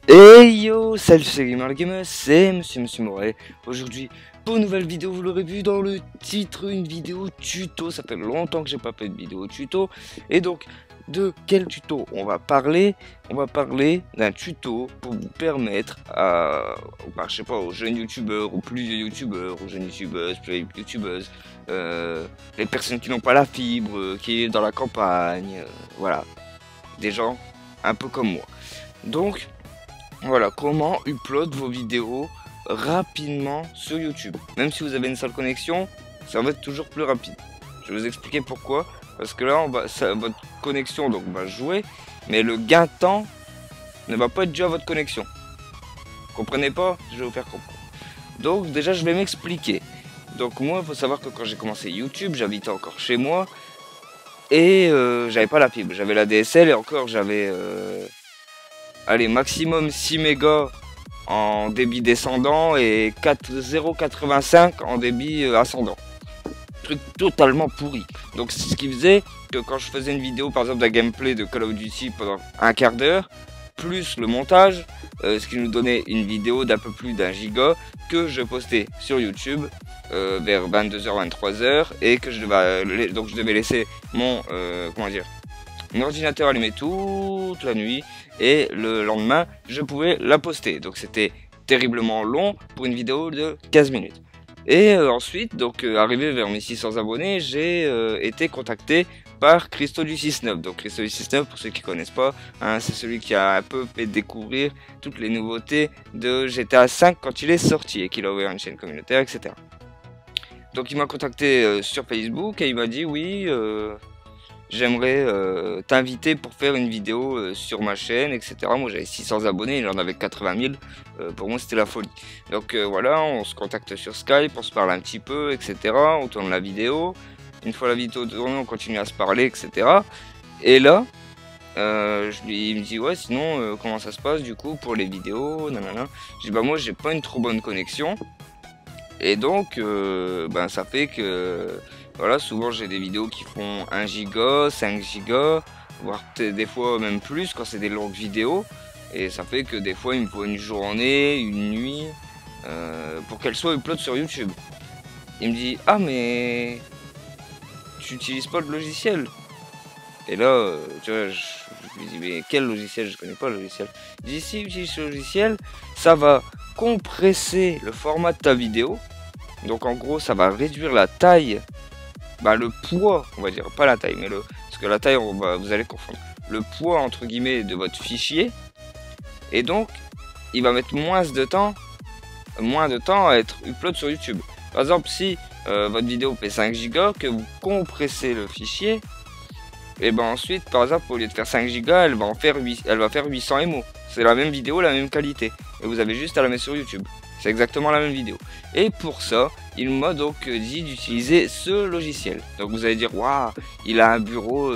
Hey yo, salut c'est Gamer le Gamer, c'est Monsieur Moret. Aujourd'hui, pour une nouvelle vidéo, vous l'aurez vu dans le titre, une vidéo tuto. Ça fait longtemps que j'ai pas fait de vidéo tuto. Et donc, de quel tuto on va parler? On va parler d'un tuto pour vous permettre à, je sais pas, aux jeunes youtubeurs, aux plus vieux youtubeurs, aux jeunes youtubeuses, plus youtubeuses, les personnes qui n'ont pas la fibre, qui vivent dans la campagne, voilà, des gens un peu comme moi. Donc, voilà, comment upload vos vidéos rapidement sur YouTube. Même si vous avez une seule connexion, ça va être toujours plus rapide. Je vais vous expliquer pourquoi. Parce que là, votre connexion donc, va jouer, mais le gain de temps ne va pas être dû à votre connexion. Comprenez pas? Je vais vous faire comprendre. Donc déjà, je vais m'expliquer. Donc moi, il faut savoir que quand j'ai commencé YouTube, j'habitais encore chez moi. Et j'avais pas la fibre. J'avais la DSL et encore, j'avais... allez, maximum 6 mégas en débit descendant et 0,85 en débit ascendant. Truc totalement pourri. Donc c'est ce qui faisait que quand je faisais une vidéo par exemple d'un gameplay de Call of Duty pendant un quart d'heure, plus le montage, ce qui nous donnait une vidéo d'un peu plus d'1 giga que je postais sur YouTube vers 22h, 23h et que je devais laisser mon mon ordinateur allumé toute la nuit et le lendemain je pouvais la poster. Donc c'était terriblement long pour une vidéo de 15 minutes. Et ensuite, donc arrivé vers mes 600 abonnés, j'ai été contacté par Christo du 6-9. Donc Christo du 6-9, pour ceux qui connaissent pas, hein, c'est celui qui a un peu fait découvrir toutes les nouveautés de GTA 5 quand il est sorti et qu'il a ouvert une chaîne communautaire, etc. Donc il m'a contacté sur Facebook et il m'a dit oui, j'aimerais t'inviter pour faire une vidéo sur ma chaîne, etc. Moi j'avais 600 abonnés, il en avait 80 000, pour moi c'était la folie. Donc voilà, on se contacte sur Skype, on se parle un petit peu, etc. On tourne la vidéo, une fois la vidéo tournée on continue à se parler, etc. Et là, il me dit ouais sinon comment ça se passe du coup pour les vidéos, nanana. Je dis bah moi j'ai pas une trop bonne connexion. Et donc, ben, ça fait que, voilà, souvent j'ai des vidéos qui font 1 giga, 5 gigas, voire des fois même plus quand c'est des longues vidéos. Et ça fait que des fois il me faut une journée, une nuit, pour qu'elles soient upload sur YouTube. Il me dit, ah mais tu utilises pas le logiciel? Et là, tu vois, je lui dis, mais quel logiciel? Je connais pas le logiciel. Il dit, si utilise ce logiciel, ça va compresser le format de ta vidéo. Donc en gros, ça va réduire la taille, le poids, on va dire, pas la taille, mais parce que la taille, vous allez confondre. Le poids, entre guillemets, de votre fichier. Et donc, il va mettre moins de temps à être upload sur YouTube. Par exemple, si votre vidéo fait 5 Go, que vous compressez le fichier, et ben ensuite, par exemple, au lieu de faire 5 Go, elle va faire 800 MO. C'est la même vidéo, la même qualité. Et vous avez juste à la mettre sur YouTube. C'est exactement la même vidéo. Et pour ça, il m'a donc dit d'utiliser ce logiciel. Donc vous allez dire, waouh, il a un bureau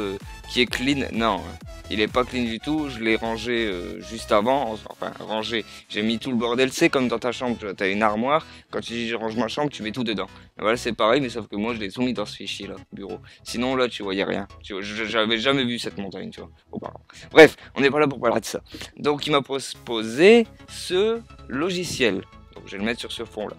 qui est clean. Non, il est pas clean du tout. Je l'ai rangé juste avant. Enfin, rangé. J'ai mis tout le bordel. C'est comme dans ta chambre, tu as une armoire. Quand tu dis je range ma chambre, tu mets tout dedans. Et voilà, c'est pareil, mais sauf que moi, je l'ai tout mis dans ce fichier là, bureau. Sinon, là, tu voyais rien. J'avais jamais vu cette montagne, tu vois. Auparavant. Bref, on n'est pas là pour parler de ça. Donc, il m'a proposé ce logiciel. Donc je vais le mettre sur ce fond là.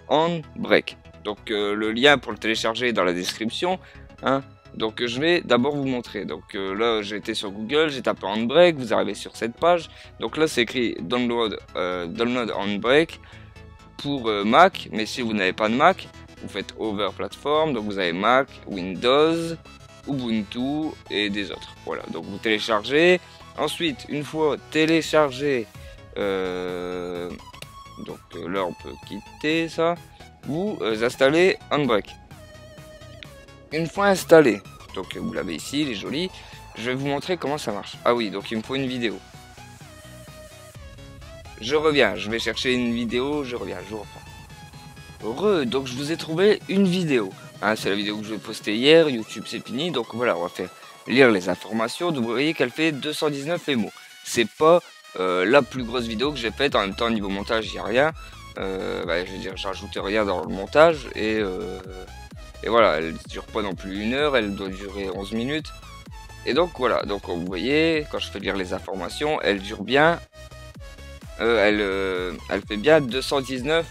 Handbrake. Donc le lien pour le télécharger est dans la description. Hein. Donc je vais d'abord vous montrer. Donc là j'ai été sur Google, j'ai tapé Handbrake, vous arrivez sur cette page. Donc là c'est écrit download Handbrake pour Mac. Mais si vous n'avez pas de Mac, vous faites Over Platform. Donc vous avez Mac, Windows, Ubuntu et des autres. Voilà, donc vous téléchargez. Ensuite, une fois téléchargé, donc là on peut quitter ça. Vous installez Handbrake. Une fois installé, donc vous l'avez ici, il est joli. Je vais vous montrer comment ça marche. Ah oui, donc il me faut une vidéo. Je reviens, je vais chercher une vidéo, je reviens, je reprends. Donc je vous ai trouvé une vidéo. Hein, c'est la vidéo que je vais poster hier, YouTube c'est fini. Donc voilà, on va faire lire les informations. Donc, vous voyez qu'elle fait 219 MO. C'est pas la plus grosse vidéo que j'ai faite. En même temps, niveau montage, il n'y a rien. Je veux dire, j'ajoute rien dans le montage. Et voilà, elle dure pas non plus 1 heure. Elle doit durer 11 minutes. Et donc voilà, donc vous voyez, quand je fais lire les informations, elle dure bien elle fait bien 219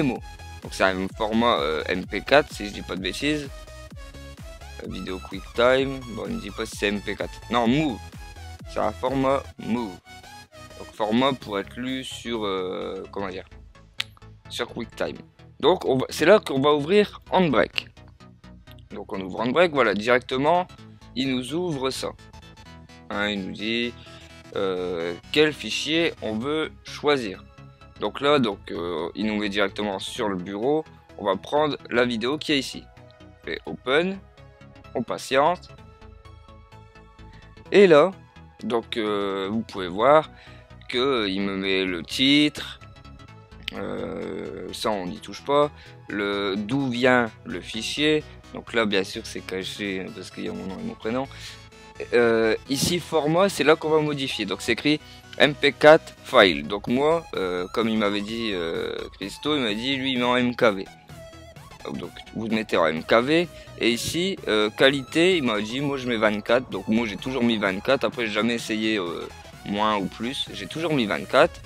MO. Donc c'est un format MP4 si je dis pas de bêtises. Vidéo QuickTime, bon il me dit pas si c'est MP4. Non, Move. C'est un format Move. Donc format pour être lu sur comment dire, sur QuickTime. Donc c'est là qu'on va ouvrir Handbrake. Donc on ouvre Handbrake, voilà, directement il nous ouvre ça. Hein, il nous dit quel fichier on veut choisir. Donc là, il nous met directement sur le bureau. On va prendre la vidéo qui est ici. On fait Open, on patiente. Et là, donc vous pouvez voir que il me met le titre. Ça on n'y touche pas. D'où vient le fichier. Donc là, bien sûr, c'est caché parce qu'il y a mon nom et mon prénom. Ici format, c'est là qu'on va modifier. Donc c'est écrit MP4 file. Donc moi, comme il m'avait dit Christo, il m'a dit lui il met en MKV. Donc vous mettez en MKV. Et ici qualité, il m'a dit moi je mets 24. Donc moi j'ai toujours mis 24. Après j'ai jamais essayé moins ou plus. J'ai toujours mis 24.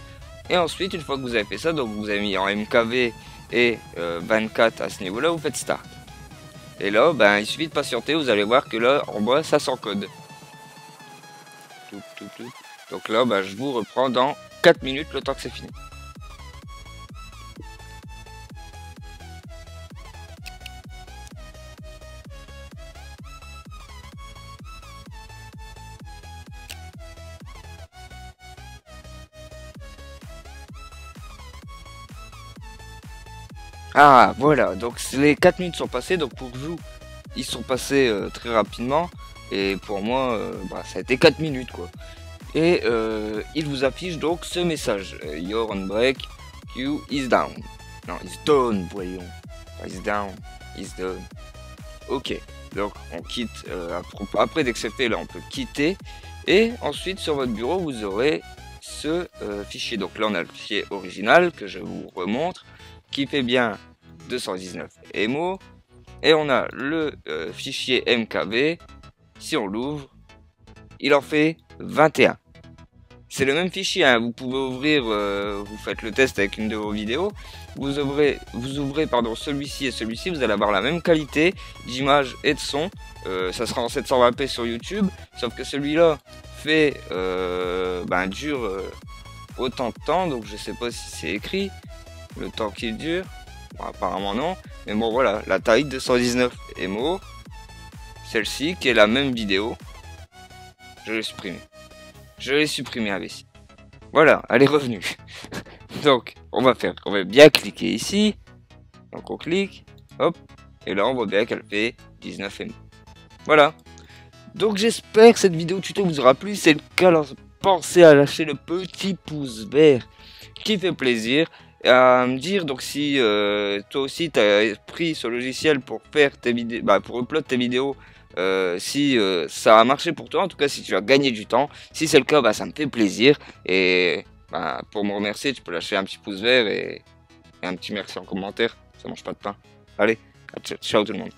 Et ensuite une fois que vous avez fait ça, donc vous avez mis en MKV et 24 à ce niveau là, vous faites start. Et là, ben, il suffit de patienter, vous allez voir que là, en bas, ça s'encode. Donc là, ben, je vous reprends dans 4 minutes, le temps que c'est fini. Ah, voilà, donc les 4 minutes sont passées, donc pour vous, ils sont passés très rapidement. Et pour moi, bah, ça a été 4 minutes, quoi. Et il vous affiche donc ce message. Your Handbrake queue is down. Non, is down, voyons. Pas is down, is down. Ok, donc on quitte, après d'accepter, là on peut quitter. Et ensuite sur votre bureau, vous aurez ce fichier. Donc là on a le fichier original que je vous remontre, qui fait bien 219 MO. Et on a le fichier MKV. Si on l'ouvre, il en fait 21. C'est le même fichier, hein. Vous pouvez ouvrir, vous faites le test avec une de vos vidéos, vous ouvrez pardon, celui-ci et celui-ci, vous allez avoir la même qualité d'image et de son, ça sera en 720p sur YouTube, sauf que celui-là fait, dure autant de temps, donc je sais pas si c'est écrit, le temps qu'il dure, bon, apparemment non, mais bon voilà, la taille 219 MO, celle-ci qui est la même vidéo, je l'ai supprimée. Je l'ai supprimé ici. Voilà, elle est revenue. Donc, on va bien cliquer ici. Donc, on clique. Hop. Et là, on voit bien qu'elle fait 19 MO. Voilà. Donc, j'espère que cette vidéo tuto vous aura plu. Si c'est le cas, alors pensez à lâcher le petit pouce vert qui fait plaisir. Et à me dire, donc, si toi aussi, tu as pris ce logiciel pour faire tes vidéos, pour upload tes vidéos. Si ça a marché pour toi, en tout cas si tu as gagné du temps, si c'est le cas, ça me fait plaisir. Et pour me remercier, tu peux lâcher un petit pouce vert et un petit merci en commentaire, ça mange pas de pain. Allez, ciao tout le monde.